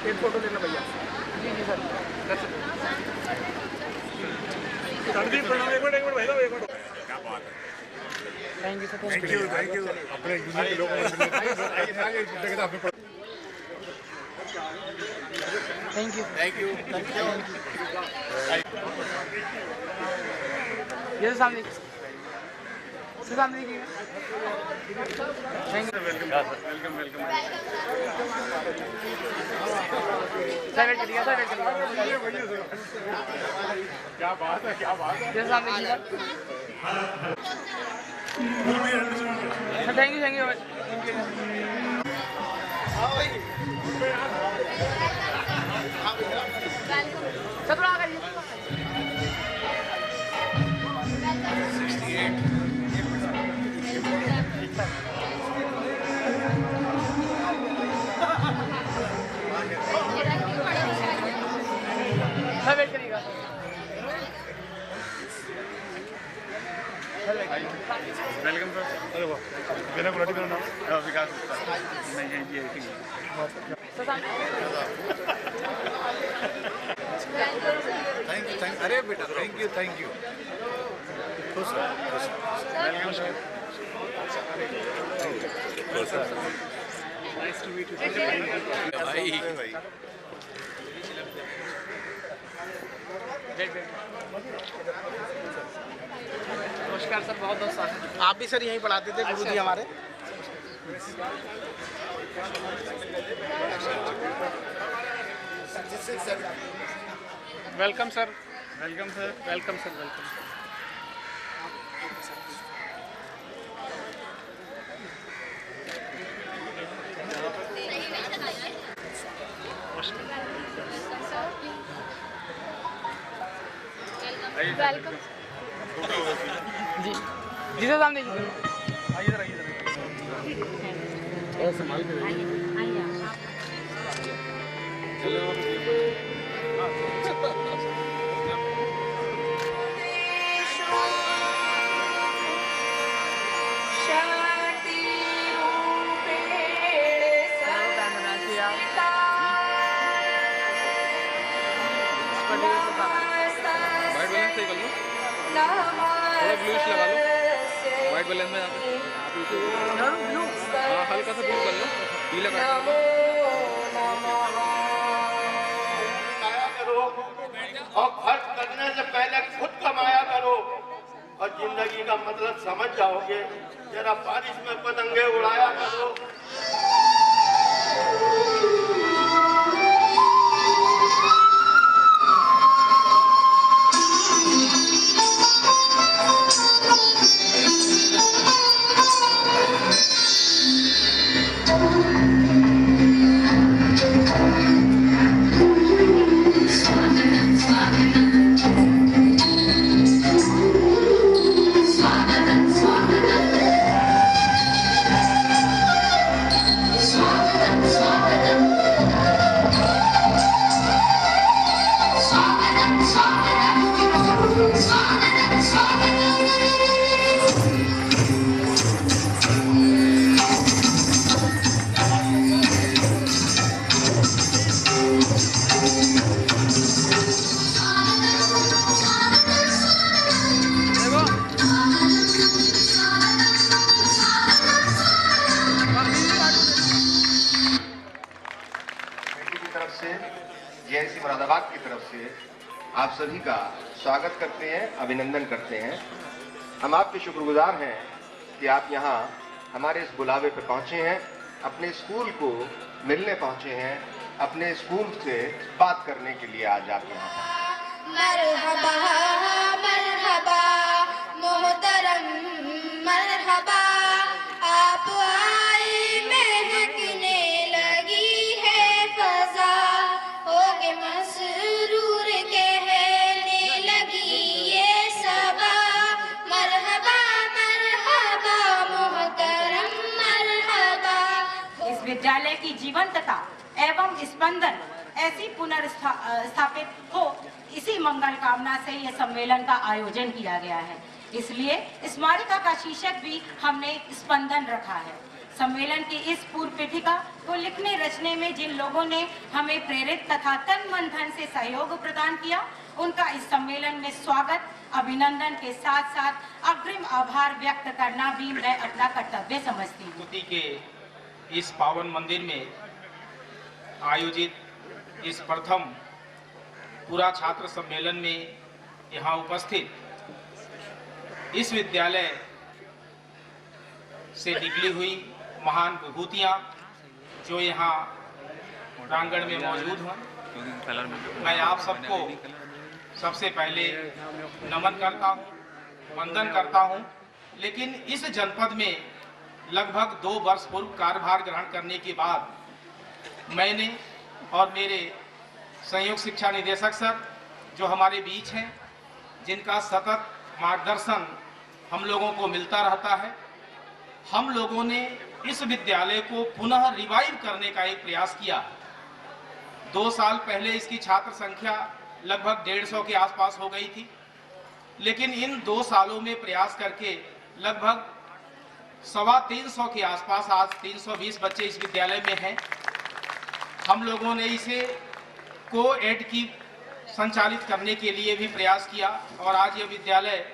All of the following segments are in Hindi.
एक फोटो लेना भैया। जी जी सर। क्या बात है। Thank you sir. Thank you अपने यूनियन के लोगों थैंक यू ये सामने देखिए। Thank you. Welcome sir. Wait करिएगा सर। क्या बात है ये सामने देखिए सर। Thank you. सर थोड़ा आगे सर। वेट करिएगा वेलकम सर। अरे वाह बिना गुलाटी का नाम विकास नहीं है ये थैंक यू अरे बेटा थैंक यू खुश welcome sir nice to meet you भाई नमस्कार सर। बहुत स्वागत। आप भी सर यहीं पढ़ाते थे गुरु जी हमारे। Welcome sir. वेलकम। जी जी सर सामने देखिए। आइए संभाल के थोड़ा ब्लूइश लगा लो व्हाइट बैलेंस में। यहाँ पे ब्लू हाँ हल्का सा ब्लू कर लो। पीला कर लो। और खर्च करने से पहले खुद कमाया करो और जिंदगी का मतलब समझ जाओगे। जरा बारिश में पतंगे उड़ाया करो। जेएनसी मुरादाबाद की तरफ से आप सभी का स्वागत करते हैं, अभिनंदन करते हैं। हम आपके शुक्रगुजार हैं कि आप यहाँ हमारे इस बुलावे पर पहुँचे हैं, अपने स्कूल को मिलने पहुँचे हैं, अपने स्कूल से बात करने के लिए आज आप यहाँ हैं। मरहबा मरहबा मोहतरम मरहबा, आप आए महकने लगी है फजा, होके मसरूर कहने लगी ये सबा। मरहबा मरहबा मोहतरम मरहबा। इस विद्यालय की जीवंतता एवं स्पंदन ऐसी पुनर्स्थापित हो, इसी मंगल कामना से यह सम्मेलन का आयोजन किया गया है। इसलिए स्मारिका का शीर्षक भी हमने स्पंदन रखा है। सम्मेलन की इस पूर्व पीठिका को लिखने रचने में जिन लोगों ने हमें प्रेरित तथा तन मन धन से सहयोग प्रदान किया, उनका इस सम्मेलन में स्वागत, अभिनंदन के साथ साथ अग्रिम आभार व्यक्त करना भी मैं अपना कर्तव्य समझती हूँ। स्तुति के इस पावन मंदिर में आयोजित इस प्रथम पूरा छात्र सम्मेलन में यहाँ उपस्थित इस विद्यालय से निकली हुई महान विभूतियाँ जो यहाँ प्रांगण में मौजूद हैं, मैं आप सबको सबसे पहले नमन करता हूँ, वंदन करता हूँ। लेकिन इस जनपद में लगभग 2 वर्ष पूर्व कार्यभार ग्रहण करने के बाद मैंने और मेरे संयुक्त शिक्षा निदेशक सर जो हमारे बीच हैं, जिनका सतत मार्गदर्शन हम लोगों को मिलता रहता है, हम लोगों ने इस विद्यालय को पुनः रिवाइव करने का एक प्रयास किया। 2 साल पहले इसकी छात्र संख्या लगभग 150 के आसपास हो गई थी, लेकिन इन 2 सालों में प्रयास करके लगभग 325 के आसपास आज 320 बच्चे इस विद्यालय में हैं। हम लोगों ने इसे को-एड की संचालित करने के लिए भी प्रयास किया और आज यह विद्यालय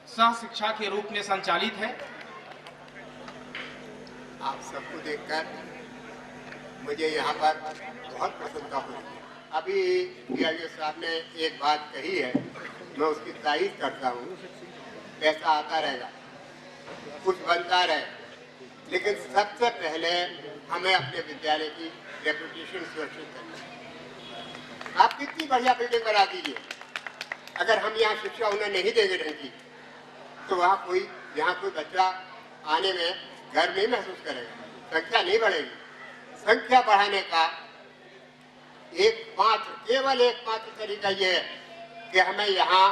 सह शिक्षा के रूप में संचालित है। आप सबको देखकर मुझे यहाँ पर बहुत प्रसन्नता हुई। अभी डीआईओ साहब ने एक बात कही है, मैं उसकी तारीफ करता हूँ। पैसा आता रहेगा, कुछ बनता रहे, लेकिन सबसे पहले हमें अपने विद्यालय की रेपुटेशन सुरक्षित करनी है। आप कितनी बढ़िया बिल्डिंग बना दीजिए, अगर हम यहाँ शिक्षा उन्हें नहीं देंगे ढंग की, तो वहाँ यहाँ कोई बच्चा आने में गर्व नहीं महसूस करेगा, संख्या नहीं बढ़ेगी। संख्या बढ़ाने का केवल एकमात्र तरीका ये है कि हमें यहाँ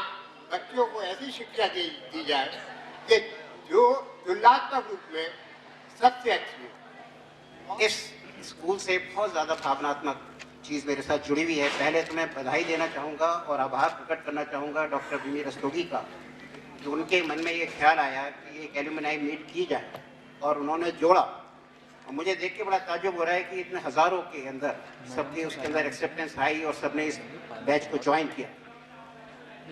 बच्चों को ऐसी शिक्षा दी जाए कि जो तुलनात्मक रूप में सबसे अच्छी हो। इस स्कूल से बहुत ज़्यादा भावनात्मक चीज़ मेरे साथ जुड़ी हुई है। पहले तो मैं बधाई देना चाहूँगा और आभार प्रकट करना चाहूँगा डॉक्टर बीमी रस्तोगी का, जो उनके मन में ये ख्याल आया कि एक एल्यूमिनाई मीट की जाए और उन्होंने जोड़ा। और मुझे देख के बड़ा ताज्जुब हो रहा है कि इतने हज़ारों के अंदर सबके उसके अंदर एक्सेप्टेंस आई और सबने इस बैच को ज्वाइन किया।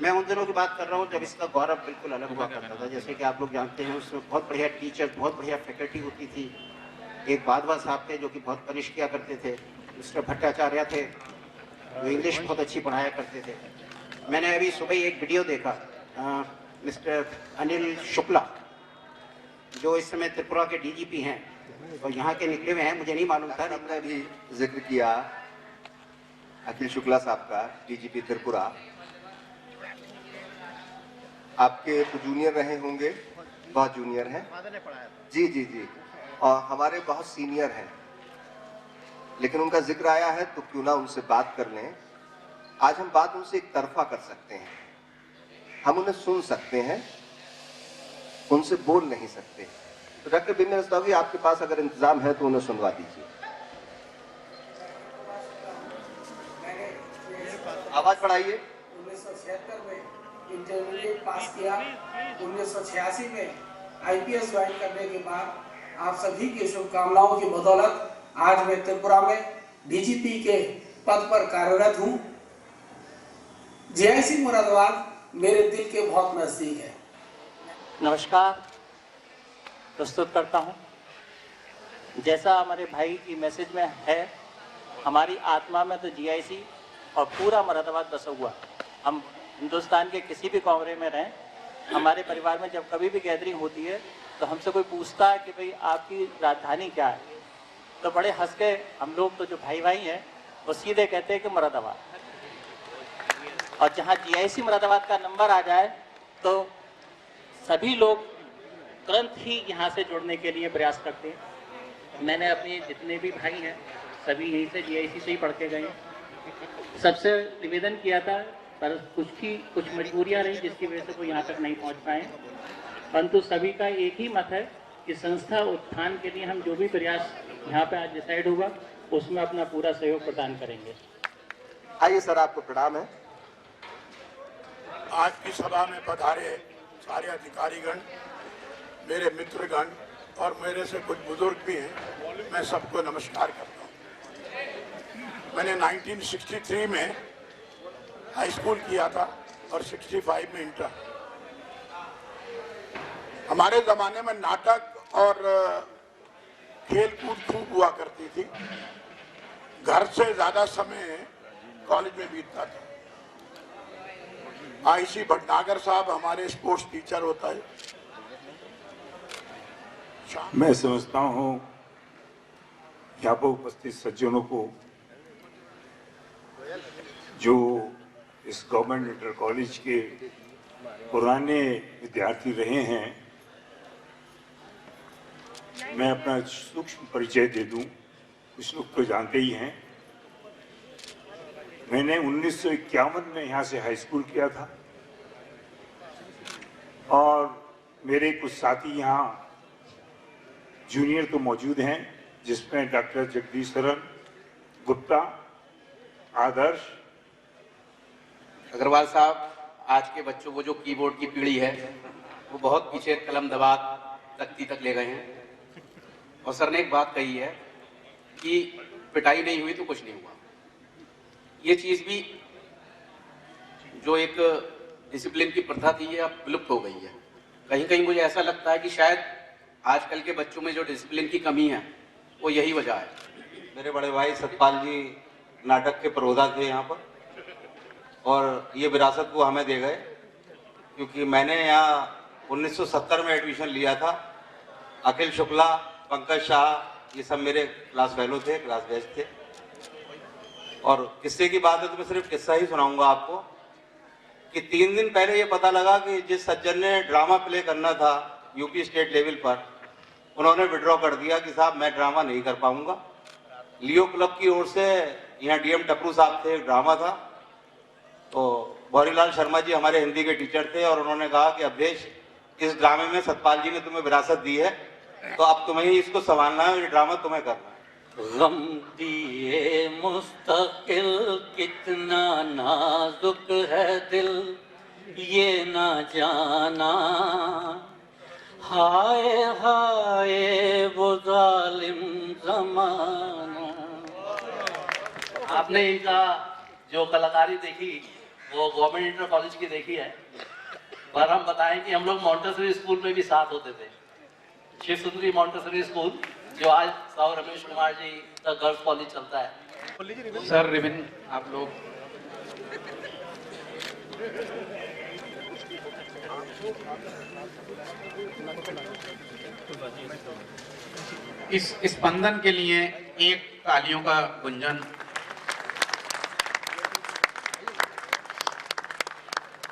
मैं उन दिनों की बात कर रहा हूँ जब इसका गौरव बिल्कुल अलग हुआ करता था। जैसे कि आप लोग जानते हैं, उसमें बहुत बढ़िया टीचर, बहुत बढ़िया फैकल्टी होती थी। एक बादवा साहब थे जो कि बहुत पनिश किया करते थे, मिस्टर भट्टाचार्य थे जो इंग्लिश बहुत अच्छी पढ़ाया करते थे। मैंने अभी सुबह ही एक वीडियो देखा, मिस्टर अनिल शुक्ला जो इस समय त्रिपुरा के डीजीपी हैं और यहाँ के निकले हुए हैं, मुझे नहीं मालूम था। हमने भी जिक्र किया अखिल शुक्ला साहब का, डीजीपी त्रिपुरा। आपके तो जूनियर रहे होंगे, बहुत जूनियर हैं जी जी जी, और हमारे बहुत सीनियर हैं, लेकिन उनका जिक्र आया है तो क्यों ना उनसे बात कर लें। आज हम बात उनसे एक तरफा कर सकते हैं, हम उन्हें सुन सकते हैं, उनसे बोल नहीं सकते। तो डॉक्टर बीमी रस्तोगी, आपके पास अगर इंतजाम है तो उन्हें सुनवा दीजिए। आवाज बढ़ाइए। 1976 में इंटरमीडिएट पास किया, 1986 में आईपीएस ज्वाइन करने के बाद आप सभी की शुभकामनाओं की बदौलत आज मैं त्रिपुरा में डीजीपी के पद पर कार्यरत हूँ। जीआईसी मुरादाबाद मेरे दिल के बहुत नजदीक है। नमस्कार, प्रस्तुत करता हूँ। जैसा हमारे भाई की मैसेज में है, हमारी आत्मा में तो जीआईसी और पूरा मुरादाबाद बसा हुआ। हम हिंदुस्तान के किसी भी कोने में रहें, हमारे परिवार में जब कभी भी गैदरिंग होती है तो हमसे कोई पूछता है कि भाई आपकी राजधानी क्या है, तो बड़े हंस के हम लोग तो जो भाई भाई हैं वो सीधे कहते हैं कि मुरादाबाद। और जहाँ जीआईसी मुरादाबाद का नंबर आ जाए तो सभी लोग तुरंत ही यहाँ से जुड़ने के लिए प्रयास करते हैं। मैंने अपने जितने भी भाई हैं सभी यहीं से जीआईसी से ही पढ़ के गए हैं। सबसे निवेदन किया था, पर कुछ मजबूरियाँ रही जिसकी वजह से वो यहाँ तक नहीं पहुँच पाए, परंतु सभी का एक ही मत है कि संस्था उत्थान के लिए हम जो भी प्रयास यहाँ पे आज डिसाइड हुआ उसमें अपना पूरा सहयोग प्रदान करेंगे। आइए सर, आपको प्रणाम है। आज की सभा में पधारे सारे अधिकारीगण, मेरे मित्रगण और मेरे से कुछ बुजुर्ग भी हैं, मैं सबको नमस्कार करता हूँ। मैंने 1963 में हाई स्कूल किया था और 65 में इंटर। हमारे ज़माने में नाटक और खेल कूद खूब हुआ करती थी। घर से ज़्यादा समय कॉलेज में बीतता था। आईसी भटनागर साहब हमारे स्पोर्ट्स टीचर होता है। मैं समझता हूँ यहाँ पर उपस्थित सज्जनों को, जो इस गवर्नमेंट इंटर कॉलेज के पुराने विद्यार्थी रहे हैं, मैं अपना सूक्ष्म परिचय दे दूं। कुछ लोग तो जानते ही हैं, मैंने 1951 में यहाँ से हाई स्कूल किया था और मेरे कुछ साथी यहाँ जूनियर तो मौजूद हैं, जिसमें डॉक्टर जगदीश शरण गुप्ता, आदर्श अग्रवाल साहब। आज के बच्चों को जो कीबोर्ड की पीढ़ी है वो बहुत पीछे कलम दबा तख्ती तक ले गए हैं। और सर ने एक बात कही है कि पिटाई नहीं हुई तो कुछ नहीं हुआ। ये चीज़ भी जो एक डिसिप्लिन की प्रथा थी, ये अब विलुप्त हो गई है। कहीं कहीं मुझे ऐसा लगता है कि शायद आजकल के बच्चों में जो डिसिप्लिन की कमी है वो यही वजह है। मेरे बड़े भाई सतपाल जी नाटक के प्रोधा थे यहाँ पर, और ये विरासत वो हमें दे गए, क्योंकि मैंने यहाँ 1970 में एडमिशन लिया था। अखिल शुक्ला, पंकज शाह, ये सब मेरे क्लास फेलो थे, क्लास बेस्ट थे। और किस्से की बात है तो मैं सिर्फ किस्सा ही सुनाऊंगा आपको कि 3 दिन पहले ये पता लगा कि जिस सज्जन ने ड्रामा प्ले करना था यूपी स्टेट लेवल पर, उन्होंने विड्रॉ कर दिया कि साहब मैं ड्रामा नहीं कर पाऊंगा। लियो क्लब की ओर से यहाँ डीएम टपरू साहब थे, ड्रामा था, तो भौरीलाल शर्मा जी हमारे हिंदी के टीचर थे और उन्होंने कहा कि अवधेश, इस ड्रामे में सतपाल जी ने तुम्हें विरासत दी है, तो अब तुम्हें ही इसको संभालना है और ये ड्रामा तुम्हें करना है। गम दिए मुस्तकिल कितना नाजुक है दिल, ये ना जाना। हाय हाय वो जालिम ज़माना। आपने इनका जो कलाकारी देखी वो गवर्नमेंट इंटर कॉलेज की देखी है, पर हम बताएं कि हम लोग मॉन्टेसरी स्कूल में भी साथ होते थे। शिव सुंदरी मॉन्टेसरी स्कूल, जो आज साहु रमेश कुमार जी का गर्ल्स कॉलेज चलता है। सर रिबिन आप लोग इस स्पंदन के लिए एक तालियों का गुंजन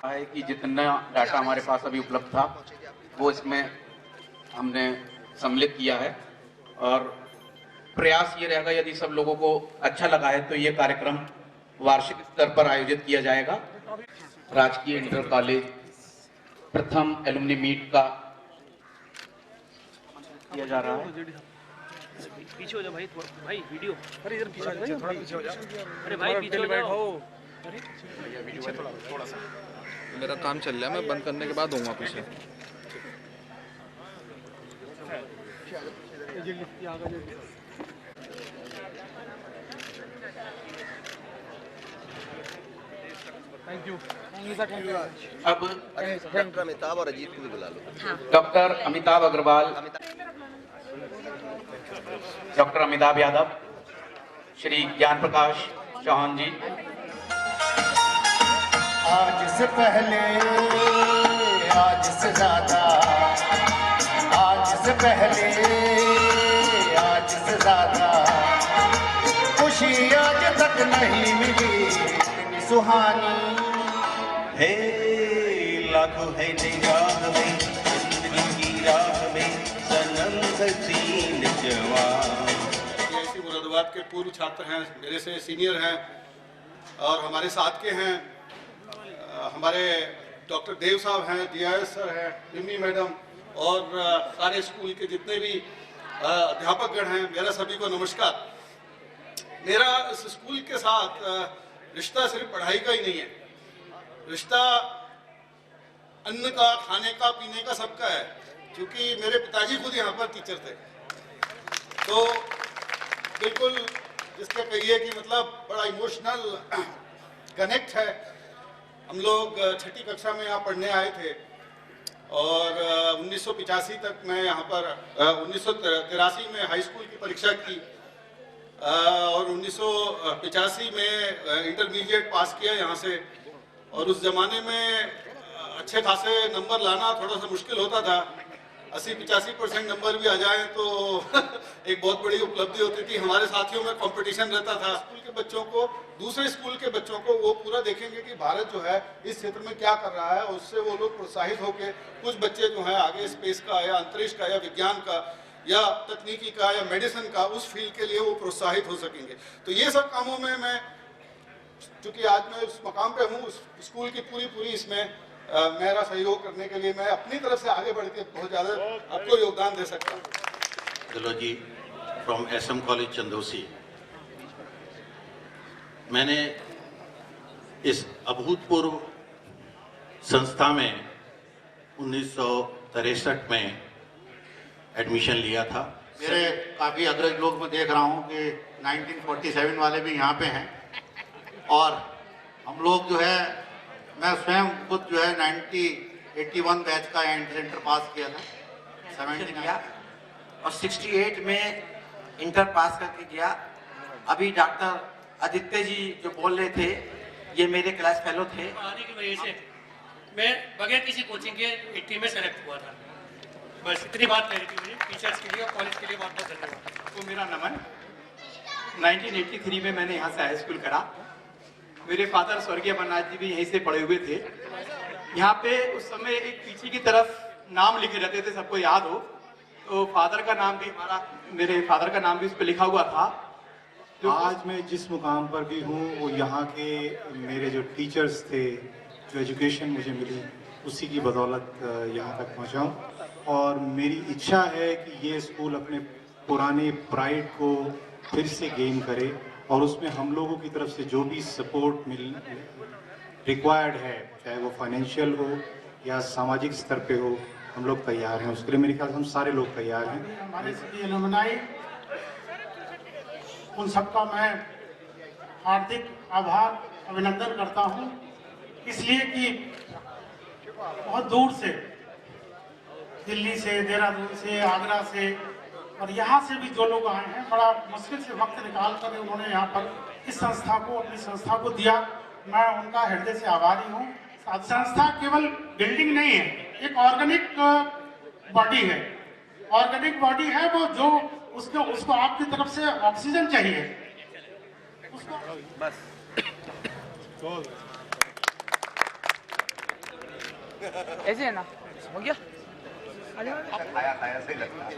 है कि जितना डाटा हमारे पास अभी उपलब्ध था वो इसमें हमने सम्मिलित किया है, और प्रयास ये रहेगा यदि सब लोगों को अच्छा लगा है तो ये कार्यक्रम वार्षिक स्तर पर आयोजित किया जाएगा। राजकीय इंटर कॉलेज प्रथम एलुमनी मीट का किया जा रहा है। पीछे हो जा भाई, भाई वीडियो, अरे इधर पीछे थोड़ा पीछे हो जा, अरे भाई पीछे हो जाओ, अरे पीछे थोड़ा सा, मेरा काम चल रहा है, मैं बंद करने के बाद दूंगा पीछे। Thank you sir, thank you. अब डॉक्टर अमिताभ और अजीत को भी बुला लो। डॉक्टर अमिताभ अग्रवाल, डॉक्टर अमिताभ यादव, श्री ज्ञान प्रकाश चौहान जी। आज से पहले, आज से ज्यादा, आज से पहले, आज से ज्यादा खुशी आज तक नहीं मिली इतनी सुहानी है। लागू है निगाह में जिंदगी की राह में सनम सजीन जवान। जीआईसी मुरादाबाद के पूर्व छात्र हैं, मेरे से सीनियर हैं और हमारे साथ के हैं हमारे डॉक्टर देव साहब हैं, डीआईएस सर हैं, रिमी मैडम और सारे स्कूल के जितने भी अध्यापकगण हैं, मेरा सभी को नमस्कार। मेरा इस स्कूल के साथ रिश्ता सिर्फ पढ़ाई का ही नहीं है, रिश्ता अन्न का, खाने का, पीने का, सबका है, क्योंकि मेरे पिताजी खुद यहाँ पर टीचर थे। तो बिल्कुल जिसके कहिए कि मतलब बड़ा इमोशनल कनेक्ट है। हम लोग 6ठी कक्षा में यहाँ पढ़ने आए थे और 1985 तक मैं यहाँ पर 1983 में हाई स्कूल की परीक्षा की और 1985 में इंटरमीडिएट पास किया यहाँ से। और उस ज़माने में अच्छे खासे नंबर लाना थोड़ा सा मुश्किल होता था। 80-85% नंबर भी आ जाए तो एक बहुत बड़ी उपलब्धि होती थी। हमारे साथियों में कंपटीशन रहता था। स्कूल के बच्चों को, दूसरे स्कूल के बच्चों को वो पूरा देखेंगे कि भारत जो है इस क्षेत्र में क्या कर रहा है, उससे वो लोग प्रोत्साहित होकर कुछ बच्चे जो है आगे स्पेस का या अंतरिक्ष का या विज्ञान का या तकनीकी का या मेडिसिन का, उस फील्ड के लिए वो प्रोत्साहित हो सकेंगे। तो ये सब कामों में मैं, चूँकि आज मैं उस मकाम पे हूँ, स्कूल की पूरी इसमें मेरा सहयोग करने के लिए मैं अपनी तरफ से आगे बढ़ के बहुत ज़्यादा आपको योगदान दे सकता हूँ। दिलोजी फ्रॉम SM कॉलेज चंदौसी। मैंने इस अभूतपूर्व संस्था में 1963 में एडमिशन लिया था। मेरे काफ़ी अग्रज लोग मैं देख रहा हूँ कि 1947 वाले भी यहाँ पे हैं और हम लोग जो है, मैं स्वयं खुद जो है 1981 बैच का एंट्री इंटर पास किया था, 79 और 68 में इंटर पास करके गया। अभी डॉक्टर आदित्य जी जो बोल रहे थे, ये मेरे क्लास फेलो थे। आने की वजह से मैं बगैर किसी कोचिंग के 80 में सेलेक्ट हुआ था। बस इतनी बात मेरी थी। टीचर्स के लिए और कॉलेज के लिए बहुत बहुत धन्यवाद। तो मेरा नमन। 1983 में मैंने यहाँ से हाई स्कूल करा। मेरे फादर स्वर्गीय अमरनाथ जी भी यहीं से पढ़े हुए थे। यहाँ पे उस समय एक पीछे की तरफ नाम लिखे रहते थे, सबको याद हो तो फादर का नाम भी मेरे फादर का नाम भी उस पर लिखा हुआ था। आज मैं जिस मुकाम पर भी हूँ वो यहाँ के मेरे जो टीचर्स थे, जो एजुकेशन मुझे मिली, उसी की बदौलत यहाँ तक पहुँचा हूँ। और मेरी इच्छा है कि ये स्कूल अपने पुराने प्राइड को फिर से गेन करे और उसमें हम लोगों की तरफ से जो भी सपोर्ट रिक्वायर्ड है, चाहे वो फाइनेंशियल हो या सामाजिक स्तर पे हो, हम लोग तैयार हैं। उसके लिए मेरे ख्याल से हम सारे लोग तैयार हैं। हमारे सभी एलुमनाई, उन सबका मैं हार्दिक आभार अभिनंदन करता हूं, इसलिए कि बहुत दूर से, दिल्ली से, देहरादून से, आगरा से और यहाँ से भी जो लोग आए हैं, बड़ा मुश्किल से वक्त निकाल कर उन्होंने यहाँ पर इस संस्था को, अपनी संस्था को दिया। मैं उनका हृदय से आभारी हूँ। संस्था केवल बिल्डिंग नहीं है, एक ऑर्गेनिक बॉडी है। ऑर्गेनिक बॉडी है वो, जो उसको आपकी तरफ से ऑक्सीजन चाहिए उसको। बस ऐसे है ना, हो गया। खाया सही लगता है।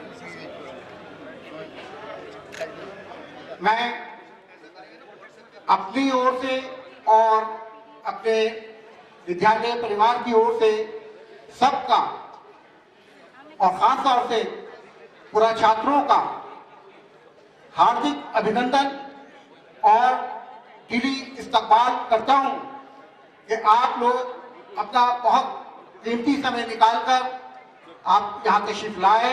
मैं अपनी ओर से और अपने विद्यालय परिवार की ओर से सबका और खास तौर से पूरा छात्रों का हार्दिक अभिनंदन और दिली इस्तकबाल करता हूं कि आप लोग अपना बहुत कीमती समय निकालकर आप यहाँ तशरीफ लाए